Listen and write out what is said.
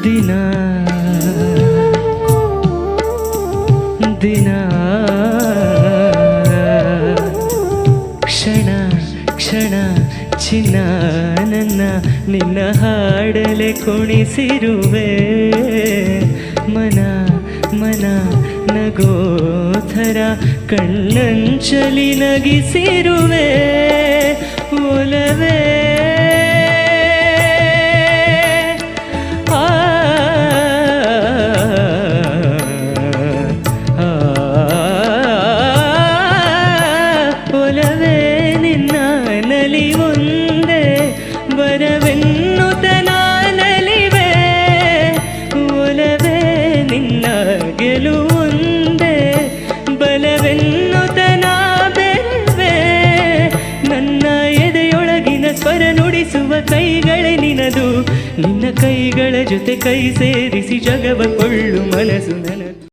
ದಿನ ದಿನ ಕ್ಷಣ ಕ್ಷಣ ಚಿನ್ನ ನನ್ನ ನಿನ್ನ ಹಾಡಲೆ ಕುಣಿಸಿರುವೆ ಮನ ಮನ ನಗೋಥರ ಕಣ್ಣಂಚಲಿ ನಗಿಸಿರುವೆ ಒಲವೇ ಒಲವೇ ನಿನ್ನ ನಲಿವೊಂದೇ ಬರವೆನ್ನುತ್ತ ನಾನಲಿವೆ ಒಲವೇ ನಿನ್ನ ಗೆಲುವೊಂದೇ ಬಲವೆನ್ನುತ್ತ ನಾ ಬೆರವೆ ನನ್ನ ಎದೆಯೊಳಗಿನ ಸ್ವರ ನುಡಿಸುವ ಕೈಗಳೇ ನಿನದು ನಿನ್ನ ಕೈಗಳ ಜೊತೆ ಕೈ ಸೇರಿಸಿ ಜಗವ ಕೊಳ್ಳು ಮನಸ್ಸು ನನದು.